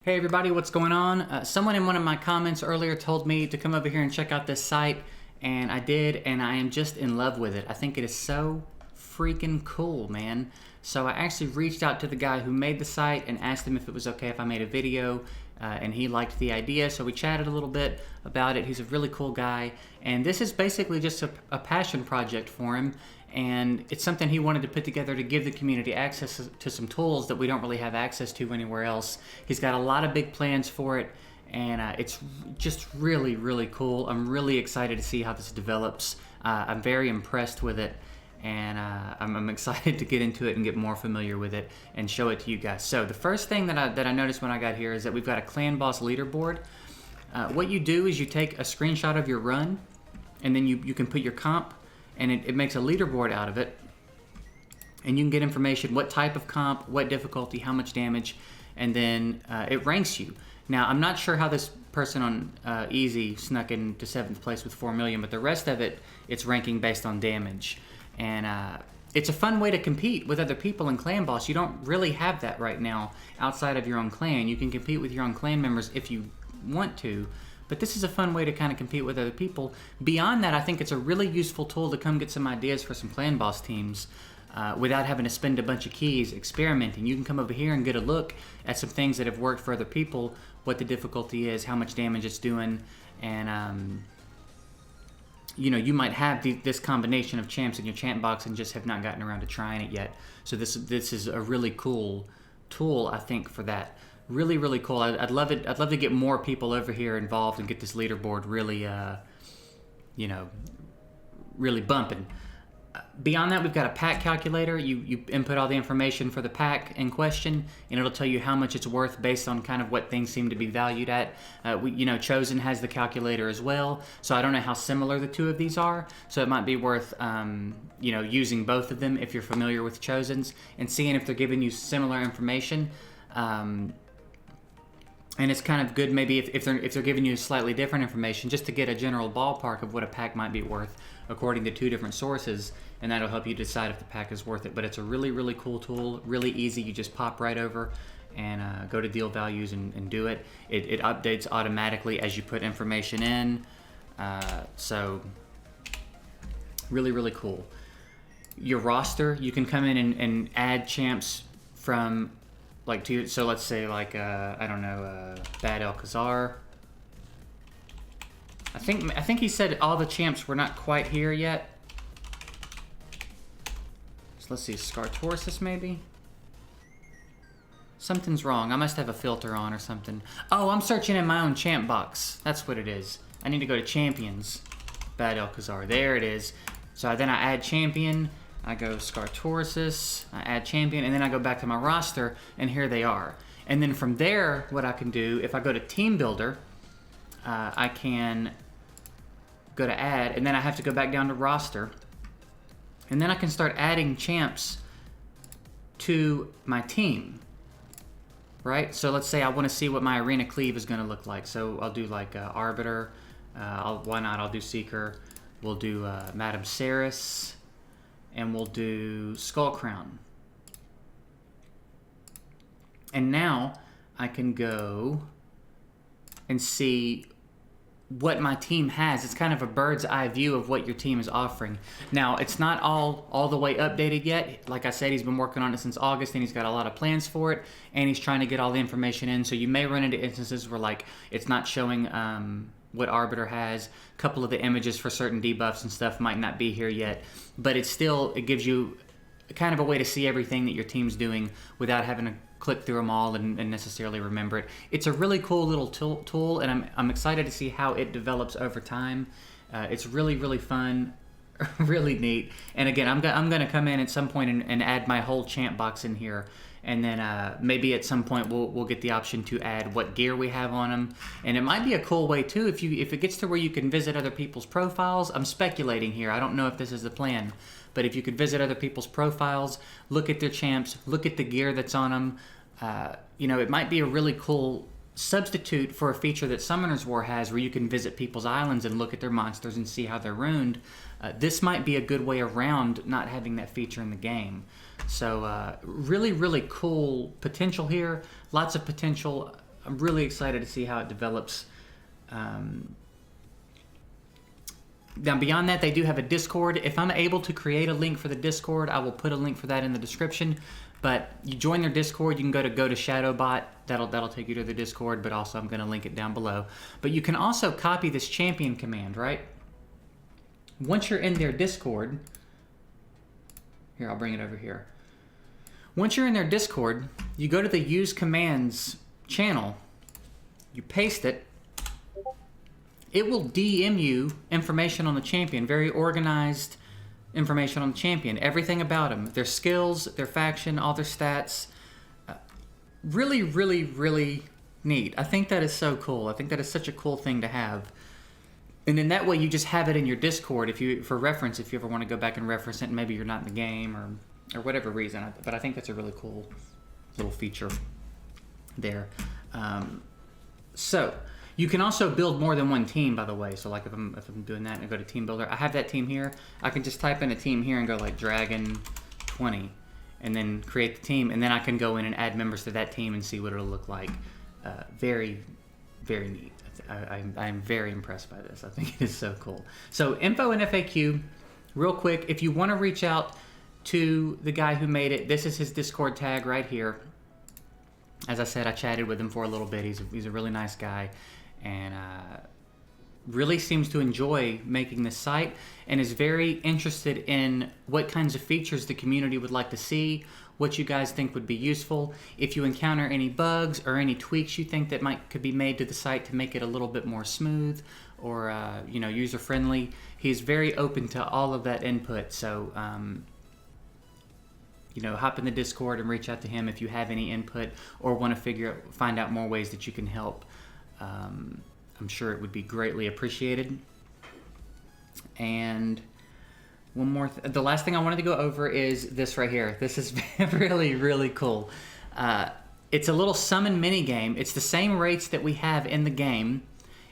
Hey everybody, what's going on? Someone in one of my comments earlier told me to come over here and check out this site, and I did, and I am just in love with it. I think it is so freaking cool, man. So I actually reached out to the guy who made the site and asked him if it was okay if I made a video, and he liked the idea, so we chatted a little bit about it. He's a really cool guy, and this is basically just a passion project for him, and it's something he wanted to put together to give the community access to some tools that we don't really have access to anywhere else. He's got a lot of big plans for it, and it's just really, really cool. I'm really excited to see how this develops. I'm very impressed with it, and I'm excited to get into it and get more familiar with it and show it to you guys. So the first thing that I noticed when I got here is that we've got a clan boss leaderboard. What you do is you take a screenshot of your run, and then you can put your comp, and it makes a leaderboard out of it, and you can get information, what type of comp, what difficulty, how much damage, and then it ranks you. Now, I'm not sure how this person on easy snuck into 7th place with 4 million, but the rest of it, it's ranking based on damage. And it's a fun way to compete with other people in Clan Boss. You don't really have that right now outside of your own clan. You can compete with your own clan members if you want to, but this is a fun way to kind of compete with other people. Beyond that, I think it's a really useful tool to come get some ideas for some Clan Boss teams without having to spend a bunch of keys experimenting. You can come over here and get a look at some things that have worked for other people, what the difficulty is, how much damage it's doing, and you know, you might have this combination of champs in your champ box and just have not gotten around to trying it yet. So this is a really cool tool, I think, for that. Really, really cool. I'd love it. I'd love to get more people over here involved and get this leaderboard really, you know, really bumping. Beyond that, we've got a pack calculator. You input all the information for the pack in question, and it'll tell you how much it's worth based on kind of what things seem to be valued at. You know, Chosen has the calculator as well, so I don't know how similar the two of these are. So it might be worth, you know, using both of them if you're familiar with Chosen's and seeing if they're giving you similar information. And it's kind of good maybe if they're giving you slightly different information, just to get a general ballpark of what a pack might be worth according to two different sources, and that'll help you decide if the pack is worth it. But it's a really, really cool tool, really easy. You just pop right over and go to deal values and do it. It updates automatically as you put information in. So really, really cool. Your roster, you can come in and add champs from like so let's say like I don't know, Bad Alcazar. I think he said all the champs were not quite here yet. So let's see, Scartorsis maybe. Something's wrong. I must have a filter on or something. Oh, I'm searching in my own champ box. That's what it is. I need to go to champions. Bad Alcazar. There it is. So then I add champion. I go Scartorsis, I add champion, and then I go back to my roster, and here they are. And then from there, what I can do, if I go to Team Builder, I can go to add, and then I have to go back down to roster, and then I can start adding champs to my team, right? So let's say I want to see what my arena cleave is going to look like. So I'll do like Arbiter, why not? I'll do Seeker, we'll do Madame Ceres, and we'll do Skull Crown. And now I can go and see what my team has. It's kind of a bird's eye view of what your team is offering. Now, it's not all the way updated yet. Like I said, he's been working on it since August, and he's got a lot of plans for it, and he's trying to get all the information in. So you may run into instances where like it's not showing what Arbiter has. A couple of the images for certain debuffs and stuff might not be here yet, but it gives you kind of a way to see everything that your team's doing without having to click through them all and necessarily remember it. It's a really cool little tool, and I'm excited to see how it develops over time. It's really, really fun, really neat. And again, I'm going to come in at some point and add my whole champ box in here. And then maybe at some point we'll get the option to add what gear we have on them. And it might be a cool way too if it gets to where you can visit other people's profiles. I'm speculating here. I don't know if this is the plan. But if you could visit other people's profiles, look at their champs, look at the gear that's on them, you know, it might be a really cool substitute for a feature that Summoner's War has, where you can visit people's islands and look at their monsters and see how they're ruined. This might be a good way around not having that feature in the game. So really, really cool potential here. Lots of potential I'm really excited to see how it develops. Now, beyond that, they do have a Discord. If I'm able to create a link for the Discord, I will put a link for that in the description. But you join their Discord, you can go to Shadowbot. That'll take you to the Discord, but also I'm going to link it down below. But you can also copy this champion command, right? Once you're in their Discord, here, I'll bring it over here. Once you're in their Discord, you go to the Use Commands channel, you paste it, it will DM you information on the champion, very organized information on the champion, everything about them, their skills, their faction, all their stats. Really, really, really neat. I think that is so cool. I think that is such a cool thing to have. And in that way, you just have it in your Discord for reference, if you ever want to go back and reference it, and maybe you're not in the game or whatever reason. But I think that's a really cool little feature there. So you can also build more than one team, by the way. So like if I'm doing that and I go to Team Builder, I have that team here. I can just type in a team here and go like Dragon 20 and then create the team. And then I can go in and add members to that team and see what it'll look like. Very, very neat. I'm very impressed by this. I think it is so cool. So info and FAQ, real quick. If you want to reach out to the guy who made it, this is his Discord tag right here. As I said, I chatted with him for a little bit. He's a really nice guy, and really seems to enjoy making this site and is very interested in what kinds of features the community would like to see, what you guys think would be useful. If you encounter any bugs or any tweaks you think that could be made to the site to make it a little bit more smooth or user friendly, he's very open to all of that input. So hop in the Discord and reach out to him if you have any input or want to find out more ways that you can help. I'm sure it would be greatly appreciated. And one more, the last thing I wanted to go over is this right here. This is really, really cool. It's a little summon mini game. It's the same rates that we have in the game,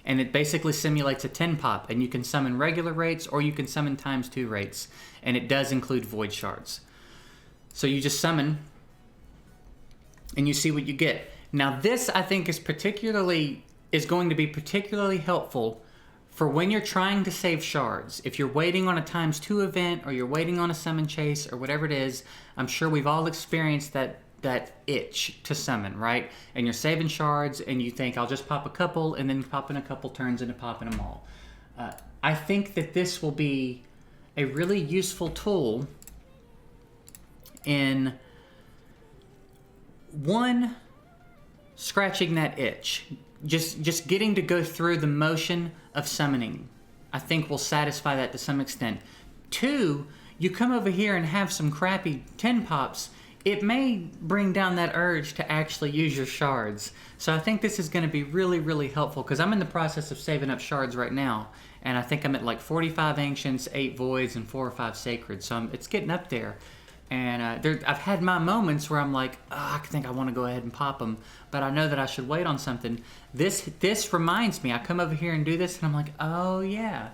and it basically simulates a 10 pop. And you can summon regular rates or you can summon ×2 rates, and it does include void shards. So you just summon, and you see what you get. Now this, I think, is going to be particularly helpful for when you're trying to save shards. If you're waiting on a ×2 event, or you're waiting on a summon chase, or whatever it is, I'm sure we've all experienced that itch to summon, right? And you're saving shards, and you think, I'll just pop a couple, and then pop in a couple turns into popping them all. I think that this will be a really useful tool in scratching that itch. Just getting to go through the motion of summoning, I think, will satisfy that to some extent. 2, you come over here and have some crappy 10 pops, it may bring down that urge to actually use your shards. So I think this is going to be really, really helpful, because I'm in the process of saving up shards right now, and I think I'm at like 45 Ancients, 8 Voids, and 4 or 5 Sacreds, so it's getting up there. And I've had my moments where I'm like, I think I want to go ahead and pop them, but I know that I should wait on something. This reminds me, I come over here and do this, and I'm like, oh yeah,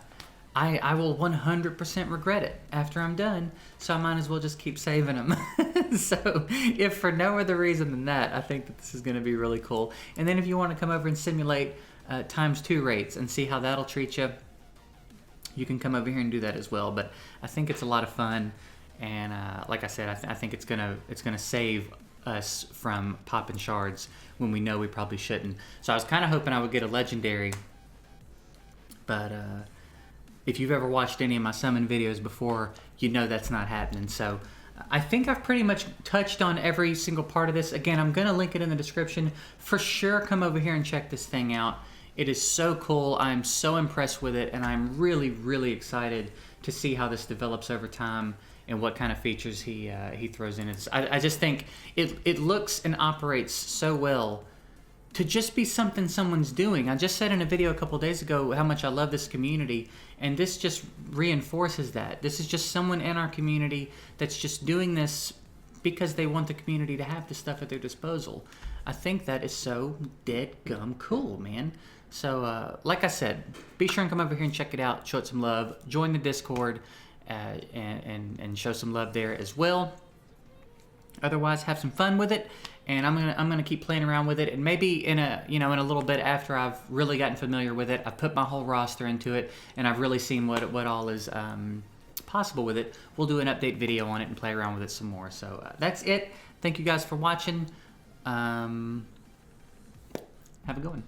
I will 100% regret it after I'm done, so I might as well just keep saving them. So if for no other reason than that, I think that this is going to be really cool. And then if you want to come over and simulate ×2 rates and see how that'll treat you, you can come over here and do that as well. But I think it's a lot of fun. And like I said, I think it's gonna save us from popping shards when we know we probably shouldn't. So I was kind of hoping I would get a legendary, but if you've ever watched any of my summon videos before, you know that's not happening. So I think I've pretty much touched on every single part of this. Again, I'm gonna link it in the description. For sure, come over here and check this thing out. It is so cool. I'm so impressed with it, and I'm really, really excited to see how this develops over time and what kind of features he throws in. I just think it looks and operates so well to just be something someone's doing. I just said in a video a couple days ago how much I love this community, and this just reinforces that. This is just someone in our community that's just doing this because they want the community to have this stuff at their disposal. I think that is so dead gum cool, man. So like I said, be sure and come over here and check it out, show it some love, join the Discord, and show some love there as well. Otherwise, have some fun with it, and I'm gonna keep playing around with it, and maybe in a in a little bit after I've really gotten familiar with it, I've put my whole roster into it, and I've really seen what all is possible with it. We'll do an update video on it and play around with it some more. So that's it. Thank you guys for watching. Have a good one.